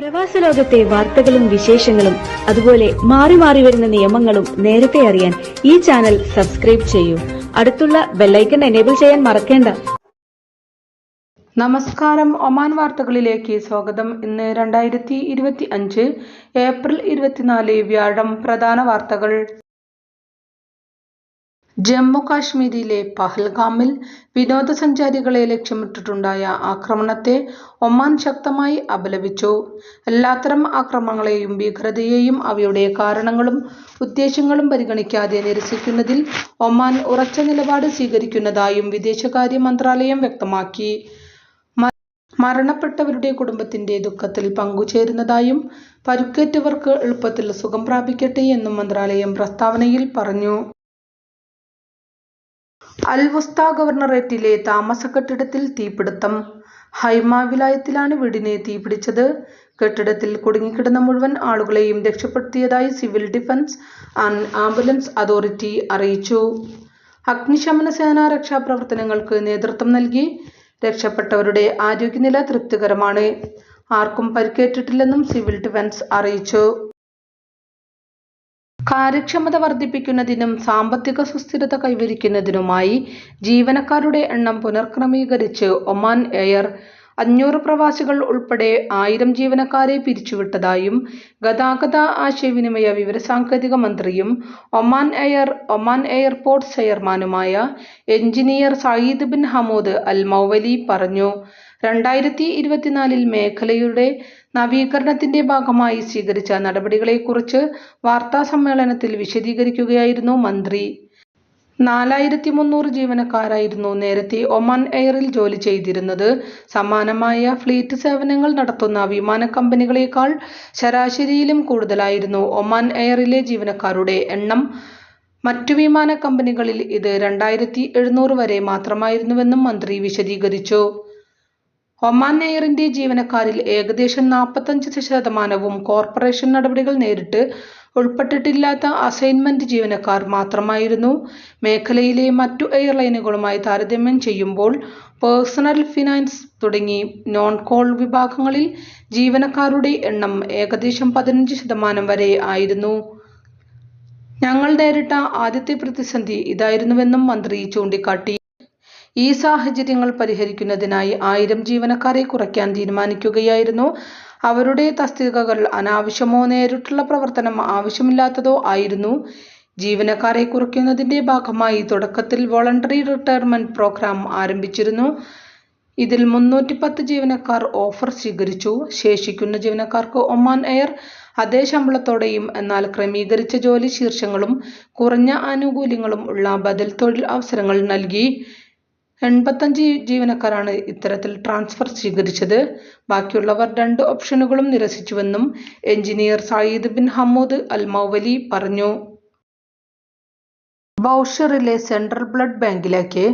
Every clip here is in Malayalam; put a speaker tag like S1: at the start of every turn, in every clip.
S1: പ്രവാസ ലോകത്തെ വാർത്തകളും വിശേഷങ്ങളും അതുപോലെ മാറി മാറി വരുന്ന നിയമങ്ങളും നേരത്തെ അറിയാൻ ഈ ചാനൽ സബ്സ്ക്രൈബ് ചെയ്യൂ. അടുത്തുള്ള ബെല്ലൈക്കൺ എനേബിൾ ചെയ്യാൻ മറക്കേണ്ട.
S2: നമസ്കാരം. ഒമാൻ വാർത്തകളിലേക്ക് സ്വാഗതം. ഇന്ന് 2025 ഏപ്രിൽ 24 വ്യാഴം. പ്രധാന വാർത്തകൾ. ജമ്മു കാശ്മീരിലെ പഹൽഗാമിൽ വിനോദസഞ്ചാരികളെ ലക്ഷ്യമിട്ടിട്ടുണ്ടായ ആക്രമണത്തെ ഒമാൻ ശക്തമായി അപലപിച്ചു. എല്ലാത്തരം ആക്രമണങ്ങളെയും ഭീകരതയെയും അവയുടെ കാരണങ്ങളും ഉദ്ദേശ്യങ്ങളും പരിഗണിക്കാതെ നിരസിക്കുന്നതിൽ ഒമാൻ ഉറച്ച നിലപാട് സ്വീകരിക്കുന്നതായും വിദേശകാര്യ മന്ത്രാലയം വ്യക്തമാക്കി. മരണപ്പെട്ടവരുടെ കുടുംബത്തിന്റെ ദുഃഖത്തിൽ പങ്കുചേരുന്നതായും പരുക്കേറ്റവർക്ക് എളുപ്പത്തിൽ സുഖം പ്രാപിക്കട്ടെ എന്നും മന്ത്രാലയം പ്രസ്താവനയിൽ പറഞ്ഞു. അൽ വുസ്ത ഗവർണറേറ്റിലെ താമസ കെട്ടിടത്തിൽ തീപിടുത്തം. ഹൈമ വിലായത്തിലാണ് വീടിന് തീപിടിച്ചത്. കെട്ടിടത്തിൽ കുടുങ്ങിക്കിടന്ന മുഴുവൻ ആളുകളെയും രക്ഷപ്പെടുത്തിയതായി civil defence and ambulance authority അറിയിച്ചു. അഗ്നിശമന സേന രക്ഷാപ്രവർത്തനങ്ങൾക്ക് നേതൃത്വം നൽകി. രക്ഷപ്പെട്ടവരുടെ ആരോഗ്യനില തൃപ്തികരമാണ്. ആർക്കും പരിക്കേറ്റിട്ടില്ലെന്നും സിവിൽ ഡിഫൻസ് അറിയിച്ചു. കാര്യക്ഷമത വർദ്ധിപ്പിക്കുന്നതിനും സാമ്പത്തിക സുസ്ഥിരത കൈവരിക്കുന്നതിനുമായി ജീവനക്കാരുടെ എണ്ണം പുനഃക്രമീകരിച്ച് ഒമാൻ എയർ 500 പ്രവാസികൾ ഉൾപ്പെടെ 1000 ജീവനക്കാരെ പിരിച്ചുവിട്ടതായും ഗതാഗത ആശയവിനിമയ വിവരസാങ്കേതിക മന്ത്രിയും ഒമാൻ എയർപോർട്ട്സ് ചെയർമാനുമായ എഞ്ചിനീയർ സയീദ് ബിൻ ഹമൂദ് അൽ മൗവലി പറഞ്ഞു. 2024 മേഖലയുടെ നവീകരണത്തിന്റെ ഭാഗമായി സ്വീകരിച്ച നടപടികളെക്കുറിച്ച് വാർത്താസമ്മേളനത്തിൽ വിശദീകരിക്കുകയായിരുന്നു മന്ത്രി. 4300 ജീവനക്കാരായിരുന്നു നേരത്തെ ഒമാൻ എയറിൽ ജോലി ചെയ്തിരുന്നത്. സമാനമായ ഫ്ലീറ്റ് സേവനങ്ങൾ നടത്തുന്ന വിമാന കമ്പനികളേക്കാൾ ശരാശരിയിലും കൂടുതലായിരുന്നു ഒമാൻ എയറിലെ ജീവനക്കാരുടെ എണ്ണം. മറ്റു വിമാന കമ്പനികളിൽ ഇത് 2700 വരെ മാത്രമായിരുന്നുവെന്നും മന്ത്രി വിശദീകരിച്ചു. ഒമാൻ എയറിന്റെ ജീവനക്കാരിൽ ഏകദേശം 45% കോർപ്പറേഷൻ നടപടികൾ നേരിട്ട് ഉൾപ്പെട്ടിട്ടില്ലാത്ത അസൈൻമെന്റ് ജീവനക്കാർ മാത്രമായിരുന്നു. മേഖലയിലെ മറ്റു എയർലൈനുകളുമായി താരതമ്യം ചെയ്യുമ്പോൾ പേഴ്സണൽ, ഫിനാൻസ് തുടങ്ങി നോൺ കോൾ വിഭാഗങ്ങളിൽ ജീവനക്കാരുടെ എണ്ണം ഏകദേശം 15% വരെ ആയിരുന്നു. ഞങ്ങൾ നേരിട്ട ആദ്യത്തെ പ്രതിസന്ധി ഇതായിരുന്നുവെന്നും മന്ത്രി ചൂണ്ടിക്കാട്ടി. ഈ സാഹചര്യങ്ങൾ പരിഹരിക്കുന്നതിനായി 1000 ജീവനക്കാരെ കുറയ്ക്കാൻ തീരുമാനിക്കുകയായിരുന്നു. അവരുടെ തസ്തികകൾ അനാവശ്യമോ നേരിട്ടുള്ള പ്രവർത്തനം ആവശ്യമില്ലാത്തതോ ആയിരുന്നു. ജീവനക്കാരെ കുറയ്ക്കുന്നതിന്റെ ഭാഗമായി തുടക്കത്തിൽ വോളണ്ടറി റിട്ടയർമെന്റ് പ്രോഗ്രാം ആരംഭിച്ചിരുന്നു. ഇതിൽ 310 ജീവനക്കാർ ഓഫർ സ്വീകരിച്ചു. ശേഷിക്കുന്ന ജീവനക്കാർക്ക് ഒമാൻ എയർ അതേ ശമ്പളത്തോടെയും എന്നാൽ ക്രമീകരിച്ച ജോലി ശീർഷങ്ങളും കുറഞ്ഞ ആനുകൂല്യങ്ങളും ഉള്ള ബദൽ തൊഴിൽ അവസരങ്ങൾ നൽകി. 85 ജീവനക്കാരാണ് ഇത്തരത്തിൽ ട്രാൻസ്ഫർ സ്വീകരിച്ചത്. ബാക്കിയുള്ളവർ 2 ഓപ്ഷനുകളും നിരസിച്ചുവെന്നും എഞ്ചിനീയർ സയീദ് ബിൻ ഹമൂദ് അൽ മൗവലി പറഞ്ഞു. ബൗഷറിലെ സെൻട്രൽ ബ്ലഡ് ബാങ്കിലേക്ക്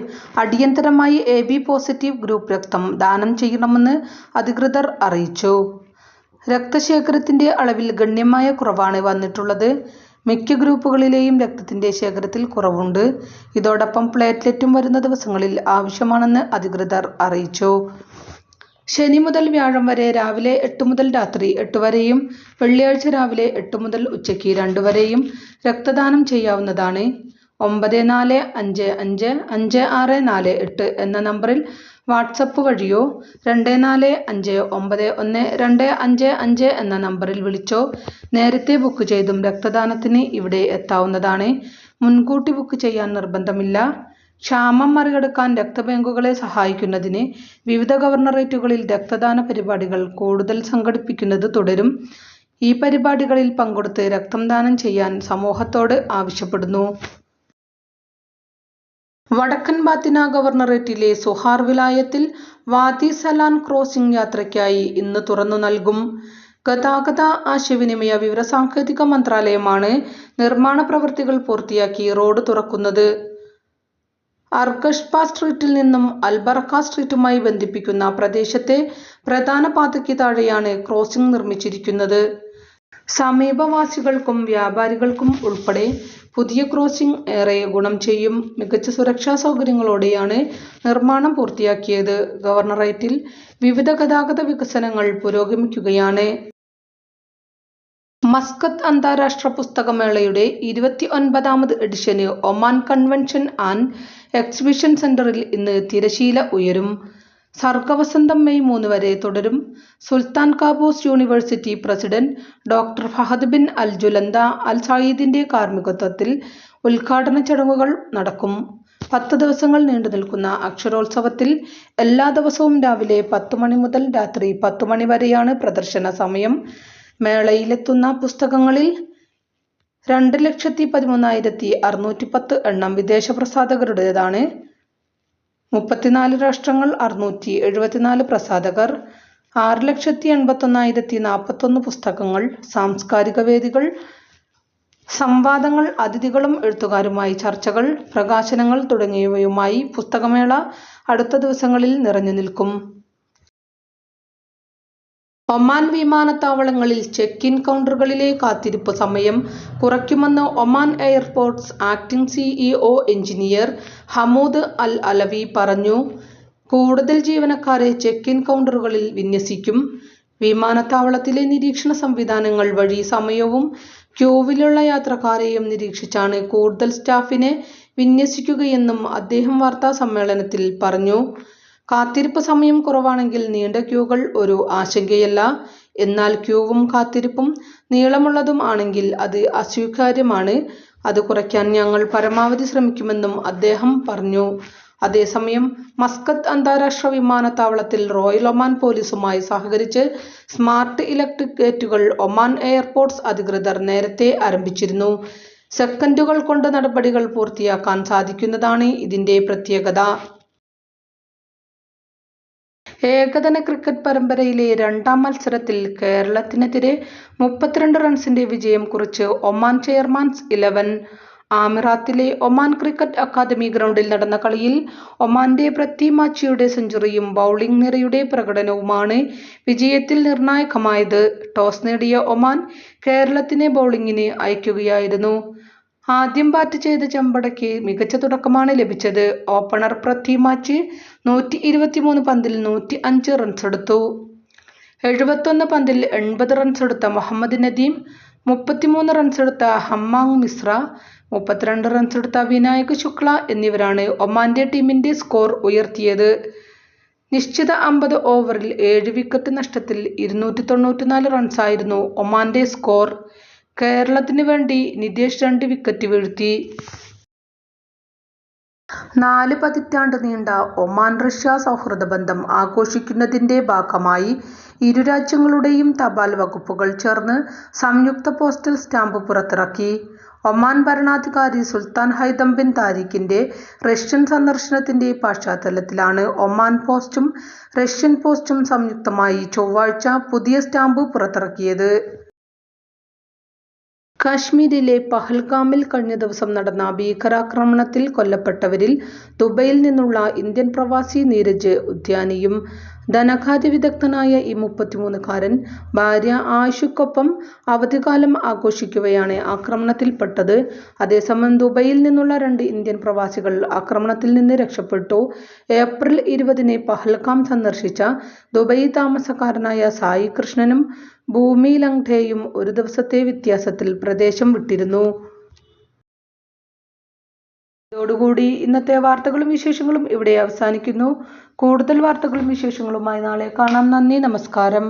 S2: അടിയന്തരമായി AB പോസിറ്റീവ് ഗ്രൂപ്പ് രക്തം ദാനം ചെയ്യണമെന്ന് അധികൃതർ അറിയിച്ചു. രക്തശേഖരത്തിന്റെ അളവിൽ ഗണ്യമായ കുറവാണ് വന്നിട്ടുള്ളത്. മിക്ക ഗ്രൂപ്പുകളിലെയും രക്തത്തിന്റെ ശേഖരത്തിൽ കുറവുണ്ട്. ഇതോടൊപ്പം പ്ലേറ്റ്ലെറ്റും വരുന്ന ദിവസങ്ങളിൽ ആവശ്യമാണെന്ന് അധികൃതർ അറിയിച്ചു. ശനി മുതൽ വ്യാഴം വരെ രാവിലെ 8 മുതൽ രാത്രി 8 വരെയും വെള്ളിയാഴ്ച രാവിലെ 8 മുതൽ ഉച്ചയ്ക്ക് 2 വരെയും രക്തദാനം ചെയ്യാവുന്നതാണ്. 94555648 എന്ന നമ്പറിൽ വാട്സപ്പ് വഴിയോ 24591255 എന്ന നമ്പറിൽ വിളിച്ചോ നേരത്തെ ബുക്ക് ചെയ്തും രക്തദാനത്തിന് ഇവിടെ എത്താവുന്നതാണ്. മുൻകൂട്ടി ബുക്ക് ചെയ്യാൻ നിർബന്ധമില്ല. ക്ഷാമം മറികടക്കാൻ രക്തബാങ്കുകളെ സഹായിക്കുന്നതിന് വിവിധ ഗവർണറേറ്റുകളിൽ രക്തദാന പരിപാടികൾ കൂടുതൽ സംഘടിപ്പിക്കുന്നത് തുടരും. ഈ പരിപാടികളിൽ പങ്കെടുത്ത് രക്തം ദാനം ചെയ്യാൻ സമൂഹത്തോട് ആവശ്യപ്പെടുന്നു. വടക്കൻ ബാത്തിന ഗവർണറേറ്റിലെ സുഹാർ വിലായത്തിൽ വാദി സലാൻ ക്രോസിംഗ് യാത്രയ്ക്കായി ഇന്ന് തുറന്നു നൽകും. ഗതാഗത ആശയവിനിമയ വിവരസാങ്കേതിക മന്ത്രാലയമാണ് നിർമ്മാണ പ്രവൃത്തികൾ പൂർത്തിയാക്കി റോഡ് തുറക്കുന്നത്. അർഗഷ്ബ സ്ട്രീറ്റിൽ നിന്നും അൽബർക്ക സ്ട്രീറ്റുമായി ബന്ധിപ്പിക്കുന്ന പ്രദേശത്തെ പ്രധാന പാതയ്ക്ക് താഴെയാണ് ക്രോസിംഗ് നിർമ്മിച്ചിരിക്കുന്നത്. സമീപവാസികൾക്കും വ്യാപാരികൾക്കും ഉൾപ്പെടെ പുതിയ ക്രോസിംഗ് ഏറെ ഗുണം ചെയ്യും. മികച്ച സുരക്ഷാ സൗകര്യങ്ങളോടെയാണ് നിർമ്മാണം പൂർത്തിയാക്കിയത്. ഗവർണറേറ്റിൽ വിവിധ ഗതാഗത വികസനങ്ങൾ പുരോഗമിക്കുകയാണ്. മസ്കത്ത് അന്താരാഷ്ട്ര പുസ്തകമേളയുടെ 29ാമത് എഡിഷന് ഒമാൻ കൺവെൻഷൻ ആൻഡ് എക്സിബിഷൻ സെന്ററിൽ ഇന്ന് തിരശീല ഉയരും. സർഗവസന്തം മെയ് 3 വരെ തുടരും. Sultan Qaboos university president doctor Fahad bin Al Julanda Al സയീദിന്റെ കാർമ്മികത്വത്തിൽ ഉദ്ഘാടന ചടങ്ങുകൾ നടക്കും. 10 ദിവസങ്ങൾ നീണ്ടുനിൽക്കുന്ന അക്ഷരോത്സവത്തിൽ എല്ലാ ദിവസവും രാവിലെ 10 മണി മുതൽ രാത്രി 10 മണി വരെയാണ് പ്രദർശന സമയം. മേളയിലെത്തുന്ന പുസ്തകങ്ങളിൽ 2,13,610 എണ്ണം വിദേശ പ്രസാധകരുടേതാണ്. 34 രാഷ്ട്രങ്ങൾ, 674 പ്രസാധകർ, 6,81,041 പുസ്തകങ്ങൾ, സാംസ്കാരിക വേദികൾ, സംവാദങ്ങൾ, അതിഥികളും എഴുത്തുകാരുമായി ചർച്ചകൾ, പ്രകാശനങ്ങൾ തുടങ്ങിയവയുമായി പുസ്തകമേള അടുത്ത ദിവസങ്ങളിൽ നിറഞ്ഞു നിൽക്കും. ഒമാൻ വിമാനത്താവളങ്ങളിൽ ചെക്ക് ഇൻ കൗണ്ടറുകളിലെ കാത്തിരിപ്പ് സമയം കുറയ്ക്കുമെന്ന് Oman airports acting CEO engineer Hamoud Al Alawi പറഞ്ഞു. കൂടുതൽ ജീവനക്കാരെ ചെക്ക് ഇൻ കൗണ്ടറുകളിൽ വിന്യസിക്കും. വിമാനത്താവളത്തിലെ നിരീക്ഷണ സംവിധാനങ്ങൾ വഴി സമയവും ക്യൂവിലുള്ള യാത്രക്കാരെയും നിരീക്ഷിച്ചാണ് കൂടുതൽ സ്റ്റാഫിനെ വിന്യസിക്കുകയെന്നും അദ്ദേഹം വാർത്താ സമ്മേളനത്തിൽ പറഞ്ഞു. കാത്തിരിപ്പ് സമയം കുറവാണെങ്കിൽ നീണ്ട ക്യൂകൾ ഒരു ആശങ്കയല്ല. എന്നാൽ ക്യൂവും കാത്തിരിപ്പും നീളമുള്ളതും ആണെങ്കിൽ അത് അസ്വീകാര്യമാണ്. അത് കുറയ്ക്കാൻ ഞങ്ങൾ പരമാവധി ശ്രമിക്കുമെന്നും അദ്ദേഹം പറഞ്ഞു. അതേസമയം മസ്കത്ത് അന്താരാഷ്ട്ര വിമാനത്താവളത്തിൽ റോയൽ ഒമാൻ പോലീസുമായി സഹകരിച്ച് സ്മാർട്ട് ഇലക്ട്രിക് ഗേറ്റുകൾ ഒമാൻ എയർപോർട്ട്സ് അധികൃതർ നേരത്തെ ആരംഭിച്ചിരുന്നു. സെക്കൻഡുകൾ കൊണ്ട് നടപടികൾ പൂർത്തിയാക്കാൻ സാധിക്കുന്നതാണ് ഇതിന്റെ പ്രത്യേകത. ഏകദിന ക്രിക്കറ്റ് പരമ്പരയിലെ 2ാം മത്സരത്തിൽ കേരളത്തിനെതിരെ 32 റൺസിന്റെ വിജയം കുറിച്ച് ഒമാൻ ചെയർമാൻസ് 11. ആമിറാത്തിലെ ഒമാൻ ക്രിക്കറ്റ് അക്കാദമി ഗ്രൗണ്ടിൽ നടന്ന കളിയിൽ ഒമാന്റെ പ്രത്യുമാച്ചിയുടെ സെഞ്ചുറിയും ബൗളിംഗ് നിരയുടെ പ്രകടനവുമാണ് വിജയത്തിൽ നിർണായകമായത്. ടോസ് നേടിയ ഒമാൻ കേരളത്തിനെ ബൗളിംഗിന് അയക്കുകയായിരുന്നു. ആദ്യം ബാറ്റ് ചെയ്ത ചെമ്പടയ്ക്ക് മികച്ച തുടക്കമാണ് ലഭിച്ചത്. ഓപ്പണർ പ്രത്യുമാച്ച് 123 പന്തിൽ 105 റൺസെടുത്തു. 71 പന്തിൽ 80 റൺസെടുത്ത മുഹമ്മദ് നദീം, 33 റൺസെടുത്ത ഹമ്മാങ് മിശ്ര, 32 റൺസെടുത്ത വിനായക് ശുക്ല എന്നിവരാണ് ഒമാന്റെ ടീമിന്റെ സ്കോർ ഉയർത്തിയത്. നിശ്ചിത 50 ഓവറിൽ 7 വിക്കറ്റ് നഷ്ടത്തിൽ 294 റൺസായിരുന്നു ഒമാന്റെ സ്കോർ. കേരളത്തിന് വേണ്ടി നിതേഷ് 2 വിക്കറ്റ് വീഴ്ത്തി. 4 പതിറ്റാണ്ട് നീണ്ട ഒമാൻ റഷ്യ സൗഹൃദ ബന്ധം ആഘോഷിക്കുന്നതിന്റെ ഭാഗമായി ഇരു രാജ്യങ്ങളുടെയും തപാൽ വകുപ്പുകൾ ചേർന്ന് സംയുക്ത പോസ്റ്റൽ സ്റ്റാമ്പ് പുറത്തിറക്കി. ഒമാൻ ഭരണാധികാരി സുൽത്താൻ ഹൈതം ബിൻ താരിഖിന്റെ റഷ്യൻ സന്ദർശനത്തിന്റെ പശ്ചാത്തലത്തിലാണ് ഒമാൻ പോസ്റ്റും റഷ്യൻ പോസ്റ്റും സംയുക്തമായി ചൊവ്വാഴ്ച പുതിയ സ്റ്റാമ്പ് പുറത്തിറക്കിയത്. കാശ്മീരിലെ പഹൽഗാമിൽ കഴിഞ്ഞ ദിവസം നടന്ന ഭീകരാക്രമണത്തിൽ കൊല്ലപ്പെട്ടവരിൽ ദുബൈയിൽ നിന്നുള്ള ഇന്ത്യൻ പ്രവാസി നീരജ് ഉദ്യാനിയും. ധനകാര്യ വിദഗ്ധനായ ഈ 33-കാരൻ ഭാര്യ ആയിഷയ്ക്കൊപ്പം അവധിക്കാലം ആഘോഷിക്കവെയാണ് ആക്രമണത്തിൽപ്പെട്ടത്. അതേസമയം ദുബൈയിൽ നിന്നുള്ള 2 ഇന്ത്യൻ പ്രവാസികൾ ആക്രമണത്തിൽ നിന്ന് രക്ഷപ്പെട്ടു. ഏപ്രിൽ 20-ന് പഹൽഗാം സന്ദർശിച്ച ദുബൈ താമസക്കാരനായ സായി കൃഷ്ണനും ഭൂമി ലംഘേയും ഒരു ദിവസത്തെ വ്യത്യാസത്തിൽ പ്രദേശം വിട്ടിരുന്നു. ഇതോടുകൂടി ഇന്നത്തെ വാർത്തകളും വിശേഷങ്ങളും ഇവിടെ അവസാനിക്കുന്നു. കൂടുതൽ വാർത്തകളും വിശേഷങ്ങളുമായി നാളെ കാണാം. നന്ദി, നമസ്കാരം.